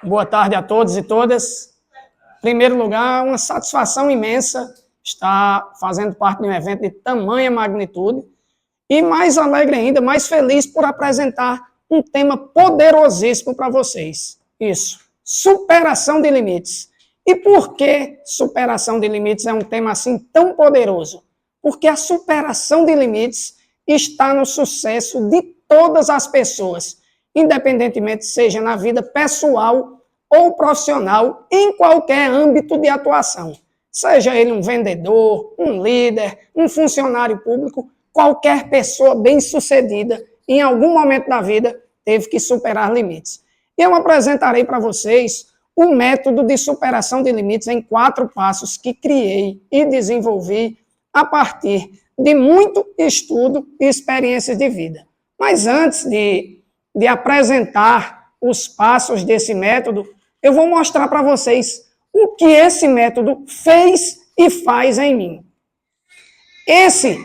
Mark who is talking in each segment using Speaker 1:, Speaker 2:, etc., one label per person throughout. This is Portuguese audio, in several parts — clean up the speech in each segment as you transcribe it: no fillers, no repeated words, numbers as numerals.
Speaker 1: Boa tarde a todos e todas. Em primeiro lugar, uma satisfação imensa estar fazendo parte de um evento de tamanha magnitude e mais alegre ainda, mais feliz por apresentar um tema poderosíssimo para vocês. Isso, superação de limites. E por que superação de limites é um tema assim tão poderoso? Porque a superação de limites está no sucesso de todas as pessoas, independentemente seja na vida pessoal ou profissional, em qualquer âmbito de atuação. Seja ele um vendedor, um líder, um funcionário público, qualquer pessoa bem-sucedida, em algum momento da vida, teve que superar limites. Eu apresentarei para vocês o método de superação de limites em 4 passos que criei e desenvolvi a partir de muito estudo e experiências de vida. Mas antes de apresentar os passos desse método, eu vou mostrar para vocês o que esse método fez e faz em mim. Esse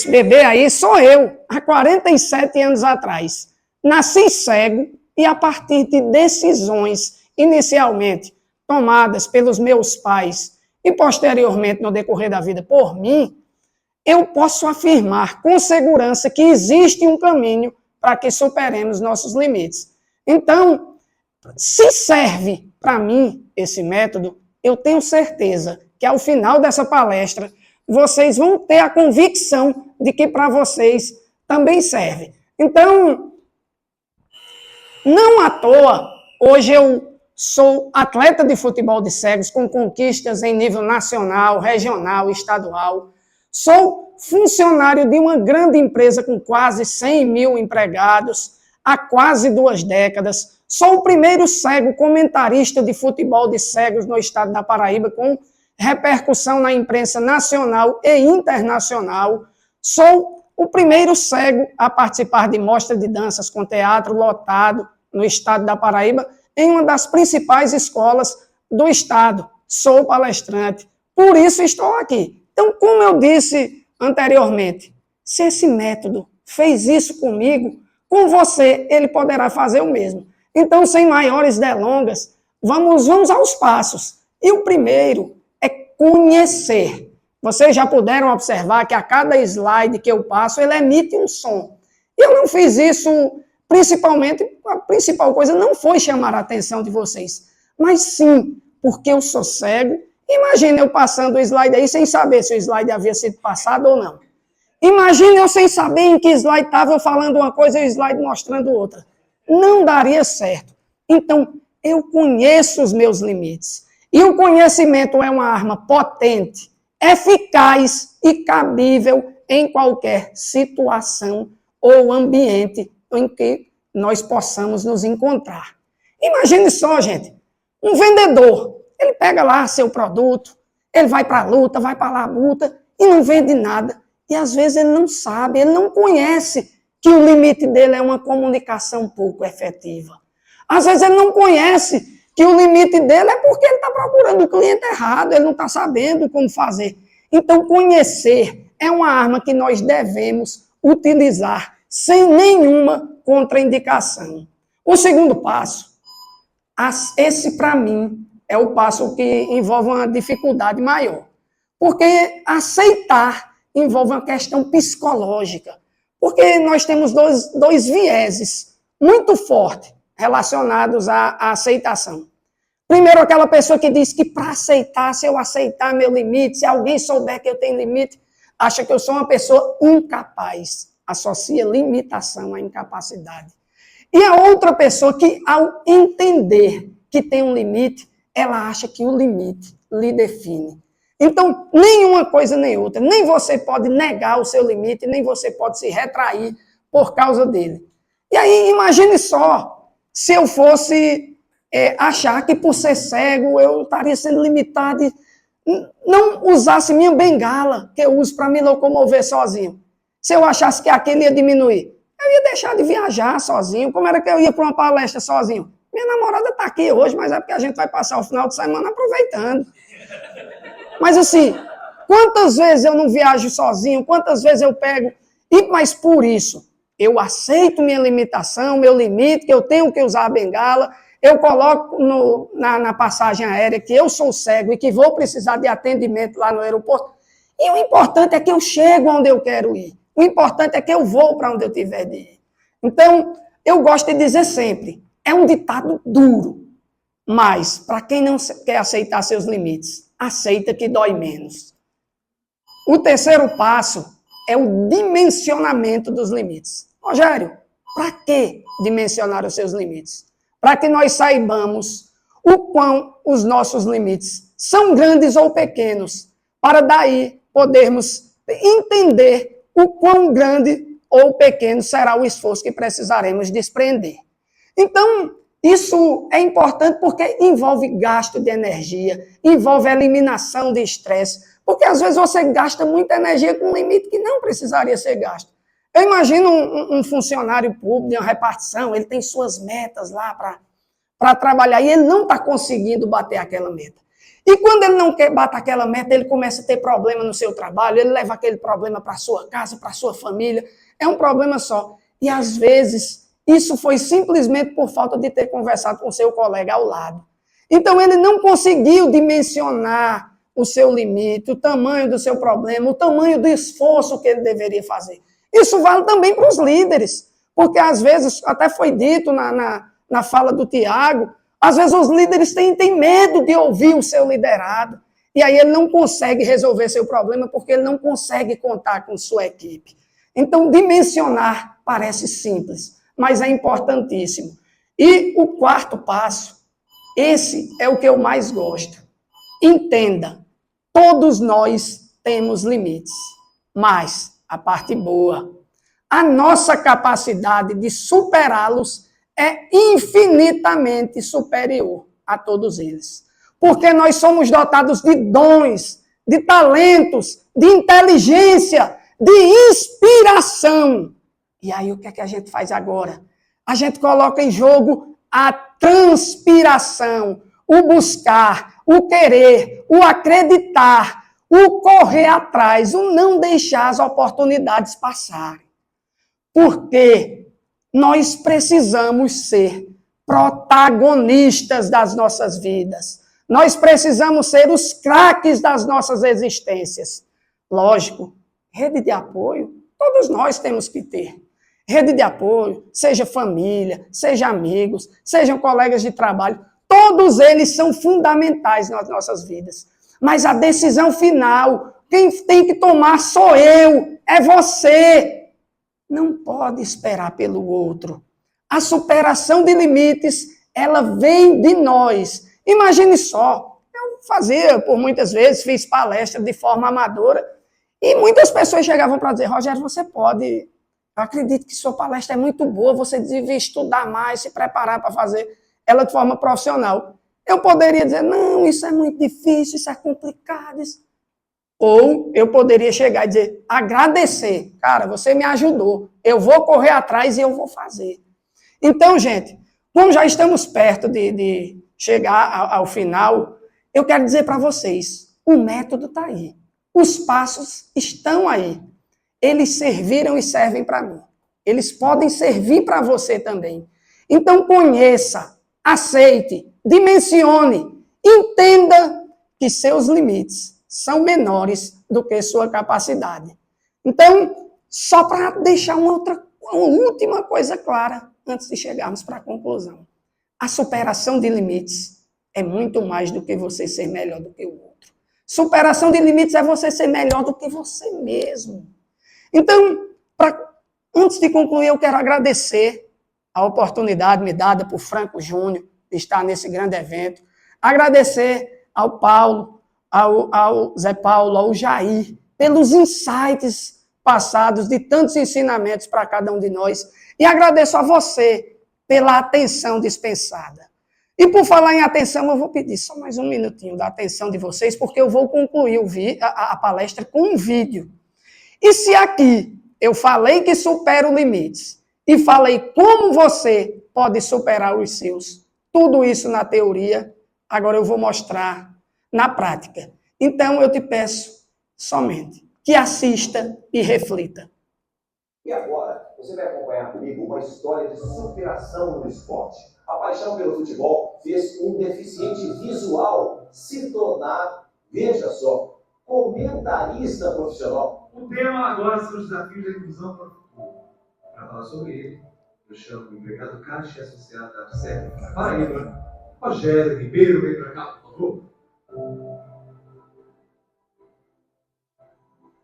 Speaker 1: bebê aí sou eu, há 47 anos atrás. Nasci cego e a partir de decisões inicialmente tomadas pelos meus pais e posteriormente no decorrer da vida por mim, eu posso afirmar com segurança que existe um caminho para que superemos nossos limites. Então, se serve para mim esse método, eu tenho certeza que ao final dessa palestra, vocês vão ter a convicção de que para vocês também serve. Então, não à toa, hoje eu sou atleta de futebol de cegos com conquistas em nível nacional, regional, estadual. Sou funcionário de uma grande empresa com quase 100 mil empregados há quase 2 décadas. Sou o primeiro cego comentarista de futebol de cegos no estado da Paraíba, com repercussão na imprensa nacional e internacional. Sou o primeiro cego a participar de mostra de danças com teatro lotado no estado da Paraíba, em uma das principais escolas do estado. Sou palestrante, por isso estou aqui. Então, como eu disse anteriormente, se esse método fez isso comigo, com você ele poderá fazer o mesmo. Então, sem maiores delongas, vamos aos passos. E o primeiro é conhecer. Vocês já puderam observar que a cada slide que eu passo, ele emite um som. Eu não fiz isso principalmente, a principal coisa não foi chamar a atenção de vocês, mas sim porque eu sou cego. Imagina eu passando o slide aí sem saber se o slide havia sido passado ou não. Imagina eu sem saber em que slide estava eu falando uma coisa e o slide mostrando outra. Não daria certo. Então, eu conheço os meus limites. E o conhecimento é uma arma potente, eficaz e cabível em qualquer situação ou ambiente em que nós possamos nos encontrar. Imagine só, gente, um vendedor. Ele pega lá seu produto, ele vai para a luta, vai para a labuta e não vende nada. E às vezes ele não sabe, ele não conhece que o limite dele é uma comunicação pouco efetiva. Às vezes ele não conhece que o limite dele é porque ele está procurando o cliente errado, ele não está sabendo como fazer. Então, conhecer é uma arma que nós devemos utilizar sem nenhuma contraindicação. O segundo passo, esse para mim é o passo que envolve uma dificuldade maior. Porque aceitar envolve uma questão psicológica. Porque nós temos dois vieses muito fortes relacionados à aceitação. Primeiro, aquela pessoa que diz que para aceitar, se eu aceitar meu limite, se alguém souber que eu tenho limite, acha que eu sou uma pessoa incapaz. Associa limitação à incapacidade. E a outra pessoa que, ao entender que tem um limite, ela acha que o limite lhe define. Então, nenhuma coisa nem outra. Nem você pode negar o seu limite, nem você pode se retrair por causa dele. E aí, imagine só, se eu fosse achar que por ser cego eu estaria sendo limitado e não usasse minha bengala, que eu uso para me locomover sozinho. Se eu achasse que aquele ia diminuir, eu ia deixar de viajar sozinho. Como era que eu ia para uma palestra sozinho? Minha namorada está aqui hoje, mas é porque a gente vai passar o final de semana aproveitando. Mas assim, quantas vezes eu não viajo sozinho, quantas vezes eu pego... Mas por isso, Eu aceito minha limitação, meu limite, que eu tenho que usar a bengala, eu coloco na passagem aérea que eu sou cego e que vou precisar de atendimento lá no aeroporto. E o importante é que eu chego onde eu quero ir. O importante é que eu vou para onde eu tiver de ir. Então, eu gosto de dizer sempre, é um ditado duro, mas para quem não quer aceitar seus limites, aceita que dói menos. O terceiro passo é o dimensionamento dos limites. Rogério, para que dimensionar os seus limites? Para que nós saibamos o quão os nossos limites são grandes ou pequenos, para daí podermos entender o quão grande ou pequeno será o esforço que precisaremos desprender. Então, isso é importante porque envolve gasto de energia, envolve eliminação de estresse, porque às vezes você gasta muita energia com um limite que não precisaria ser gasto. Eu imagino um funcionário público de uma repartição, ele tem suas metas lá para trabalhar e ele não está conseguindo bater aquela meta. E quando ele não quer bater aquela meta, ele começa a ter problema no seu trabalho, ele leva aquele problema para a sua casa, para a sua família, é um problema só. E às vezes isso foi simplesmente por falta de ter conversado com seu colega ao lado. Então ele não conseguiu dimensionar o seu limite, o tamanho do seu problema, o tamanho do esforço que ele deveria fazer. Isso vale também para os líderes, porque às vezes, até foi dito na fala do Tiago, às vezes os líderes têm medo de ouvir o seu liderado, e aí ele não consegue resolver seu problema porque ele não consegue contar com sua equipe. Então, dimensionar parece simples, mas é importantíssimo. E o quarto passo, esse é o que eu mais gosto. Entenda, todos nós temos limites, mas a parte boa, a nossa capacidade de superá-los é infinitamente superior a todos eles. Porque nós somos dotados de dons, de talentos, de inteligência, de inspiração. E aí o que é que a gente faz agora? A gente coloca em jogo a transpiração, o buscar, o querer, o acreditar, o correr atrás, o não deixar as oportunidades passarem. Porque nós precisamos ser protagonistas das nossas vidas. Nós precisamos ser os craques das nossas existências. Lógico, rede de apoio, todos nós temos que ter. Rede de apoio, seja família, seja amigos, sejam colegas de trabalho, todos eles são fundamentais nas nossas vidas. Mas a decisão final, quem tem que tomar sou eu, é você. Não pode esperar pelo outro. A superação de limites, ela vem de nós. Imagine só, eu fazia por muitas vezes, fiz palestra de forma amadora, e muitas pessoas chegavam para dizer, Rogério, você pode, eu acredito que sua palestra é muito boa, você devia estudar mais, se preparar para fazer ela de forma profissional. Eu poderia dizer, não, isso é muito difícil, isso é complicado. Isso... Ou eu poderia chegar e dizer, agradecer, cara, você me ajudou, eu vou correr atrás e eu vou fazer. Então, gente, como já estamos perto de chegar ao final, eu quero dizer para vocês, o método está aí, os passos estão aí, eles serviram e servem para mim, eles podem servir para você também. Então, conheça, aceite, dimensione, entenda que seus limites são menores do que sua capacidade. Então, só para deixar uma última coisa clara, antes de chegarmos para a conclusão. A superação de limites é muito mais do que você ser melhor do que o outro. Superação de limites é você ser melhor do que você mesmo. Então, antes de concluir, eu quero agradecer a oportunidade me dada por Franco Júnior de estar nesse grande evento. Agradecer ao Paulo, ao Zé Paulo, ao Jair, pelos insights passados de tantos ensinamentos para cada um de nós. E agradeço a você pela atenção dispensada. E por falar em atenção, eu vou pedir só mais um minutinho da atenção de vocês, porque eu vou concluir a palestra com um vídeo. E se aqui eu falei que supero limites e falei como você pode superar os seus, tudo isso na teoria, agora eu vou mostrar na prática. Então eu te peço somente que assista e reflita.
Speaker 2: E agora, Você vai acompanhar comigo uma história de superação no esporte. A paixão pelo futebol fez um deficiente visual se tornar, veja só, comentarista profissional.
Speaker 3: O tema agora são os desafios da inclusão para o futuro. Para falar sobre ele, eu chamo o empregado Caixa Associado da ABSEC, Paraíba, Rogério Ribeiro. Vem para cá, por favor.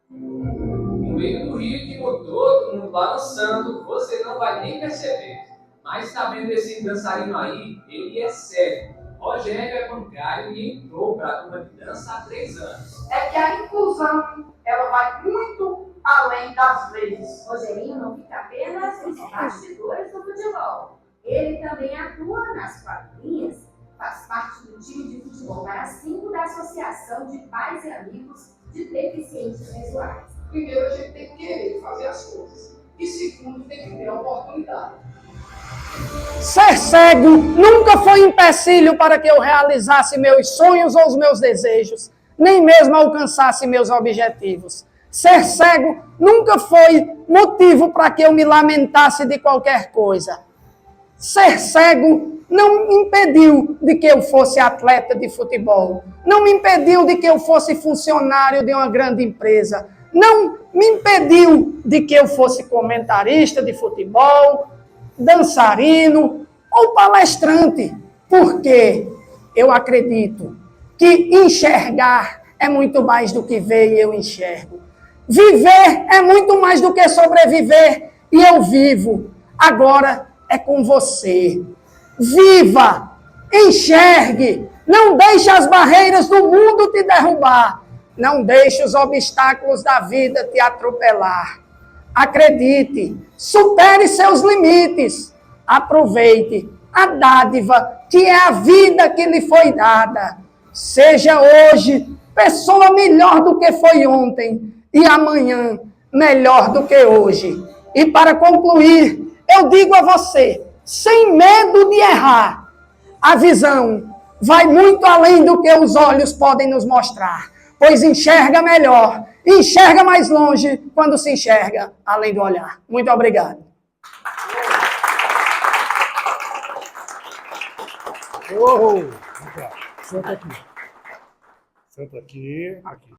Speaker 4: No meio do ritmo, todo mundo balançando, você não vai nem perceber. Mas tá vendo esse dançarino aí? Ele é sério. Rogério é bancário e entrou para a turma de dança há 3 anos.
Speaker 5: É que a inclusão, ela vai muito além das leis.
Speaker 6: Rogerinho não fica apenas nos bastidores do futebol. Ele também atua nas quadrinhas, faz parte do time de futebol para 5 da Associação de Pais e Amigos de Deficientes Visuais.
Speaker 7: Primeiro, a gente tem que querer fazer as coisas. E segundo, tem que ter a oportunidade.
Speaker 1: Ser cego nunca foi empecilho para que eu realizasse meus sonhos ou os meus desejos, nem mesmo alcançasse meus objetivos. Ser cego nunca foi motivo para que eu me lamentasse de qualquer coisa. Ser cego não me impediu de que eu fosse atleta de futebol, não me impediu de que eu fosse funcionário de uma grande empresa, não me impediu de que eu fosse comentarista de futebol, dançarino ou palestrante, porque eu acredito que enxergar é muito mais do que ver e eu enxergo. Viver é muito mais do que sobreviver e eu vivo. Agora é com você. Viva, enxergue, não deixe as barreiras do mundo te derrubar, não deixe os obstáculos da vida te atropelar. Acredite, supere seus limites, aproveite a dádiva que é a vida que lhe foi dada. Seja hoje pessoa melhor do que foi ontem e amanhã melhor do que hoje. E para concluir, eu digo a você, sem medo de errar, a visão vai muito além do que os olhos podem nos mostrar, pois enxerga melhor, enxerga mais longe quando se enxerga além do olhar. Muito obrigado.
Speaker 8: Oh, senta aqui. Senta aqui. Aqui.